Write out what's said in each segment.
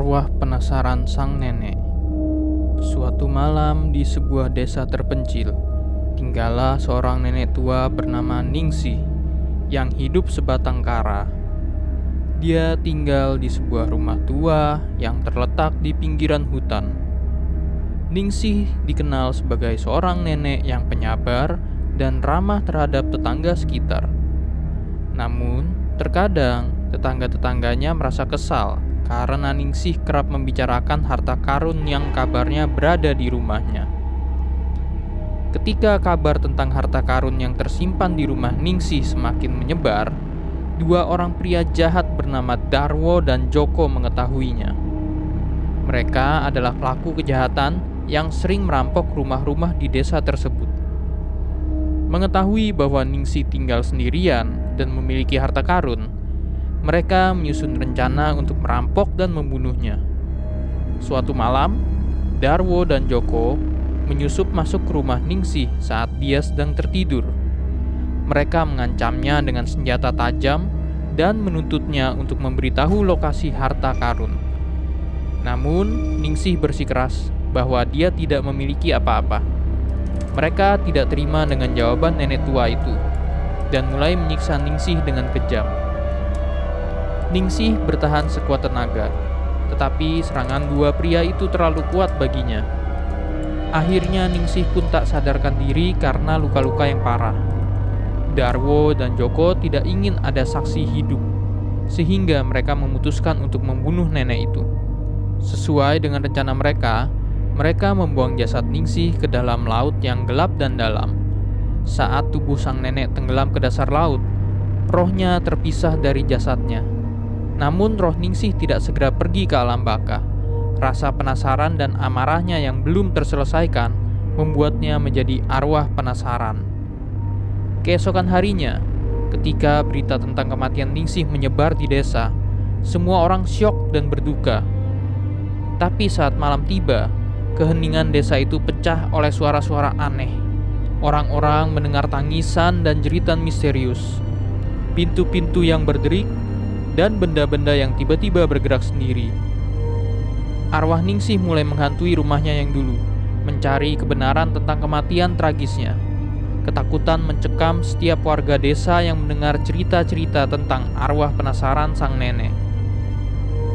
Arwah penasaran sang nenek. Suatu malam di sebuah desa terpencil, tinggallah seorang nenek tua bernama Ningsih yang hidup sebatang kara. Dia tinggal di sebuah rumah tua yang terletak di pinggiran hutan. Ningsih dikenal sebagai seorang nenek yang penyabar dan ramah terhadap tetangga sekitar. Namun, terkadang tetangga-tetangganya merasa kesal karena Ningsih kerap membicarakan harta karun yang kabarnya berada di rumahnya. Ketika kabar tentang harta karun yang tersimpan di rumah Ningsih semakin menyebar, dua orang pria jahat bernama Darwo dan Joko mengetahuinya. Mereka adalah pelaku kejahatan yang sering merampok rumah-rumah di desa tersebut. Mengetahui bahwa Ningsih tinggal sendirian dan memiliki harta karun, mereka menyusun rencana untuk merampok dan membunuhnya. Suatu malam, Darwo dan Joko menyusup masuk ke rumah Ningsih saat dia sedang tertidur. Mereka mengancamnya dengan senjata tajam dan menuntutnya untuk memberitahu lokasi harta karun. Namun, Ningsih bersikeras bahwa dia tidak memiliki apa-apa. Mereka tidak terima dengan jawaban nenek tua itu dan mulai menyiksa Ningsih dengan kejam. Ningsih bertahan sekuat tenaga, tetapi serangan dua pria itu terlalu kuat baginya. Akhirnya Ningsih pun tak sadarkan diri karena luka-luka yang parah. Darwo dan Joko tidak ingin ada saksi hidup, sehingga mereka memutuskan untuk membunuh nenek itu. Sesuai dengan rencana mereka membuang jasad Ningsih ke dalam laut yang gelap dan dalam. Saat tubuh sang nenek tenggelam ke dasar laut, rohnya terpisah dari jasadnya. Namun roh Ningsih tidak segera pergi ke alam baka. Rasa penasaran dan amarahnya yang belum terselesaikan membuatnya menjadi arwah penasaran. Keesokan harinya, ketika berita tentang kematian Ningsih menyebar di desa, semua orang syok dan berduka. Tapi saat malam tiba, keheningan desa itu pecah oleh suara-suara aneh. Orang-orang mendengar tangisan dan jeritan misterius, pintu-pintu yang berderik, dan benda-benda yang tiba-tiba bergerak sendiri. Arwah Ningsih mulai menghantui rumahnya yang dulu, mencari kebenaran tentang kematian tragisnya. Ketakutan mencekam setiap warga desa yang mendengar cerita-cerita tentang arwah penasaran sang nenek.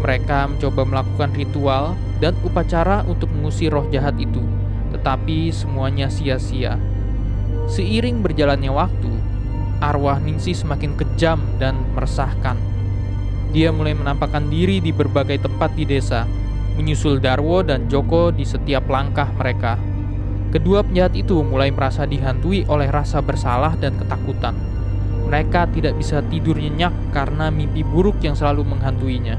Mereka mencoba melakukan ritual dan upacara untuk mengusir roh jahat itu, tetapi semuanya sia-sia. Seiring berjalannya waktu, arwah Ningsih semakin kejam dan meresahkan. Dia mulai menampakkan diri di berbagai tempat di desa, menyusul Darwo dan Joko di setiap langkah mereka. Kedua penjahat itu mulai merasa dihantui oleh rasa bersalah dan ketakutan. Mereka tidak bisa tidur nyenyak karena mimpi buruk yang selalu menghantuinya.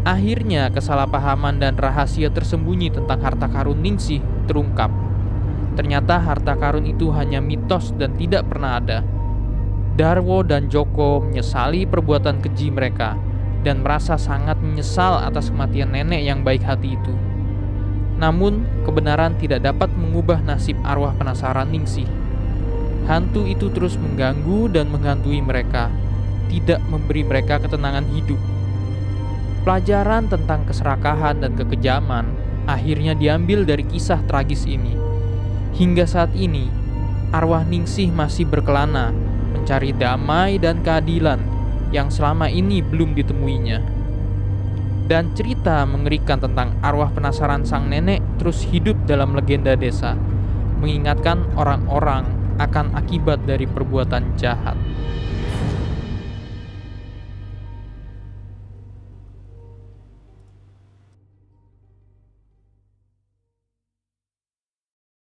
Akhirnya kesalahpahaman dan rahasia tersembunyi tentang harta karun Ningsih terungkap. Ternyata harta karun itu hanya mitos dan tidak pernah ada. Darwo dan Joko menyesali perbuatan keji mereka dan merasa sangat menyesal atas kematian nenek yang baik hati itu. Namun, kebenaran tidak dapat mengubah nasib arwah penasaran Ningsih. Hantu itu terus mengganggu dan menghantui mereka, tidak memberi mereka ketenangan hidup. Pelajaran tentang keserakahan dan kekejaman akhirnya diambil dari kisah tragis ini. Hingga saat ini, arwah Ningsih masih berkelana mencari damai dan keadilan yang selama ini belum ditemuinya. Dan cerita mengerikan tentang arwah penasaran sang nenek terus hidup dalam legenda desa, mengingatkan orang-orang akan akibat dari perbuatan jahat.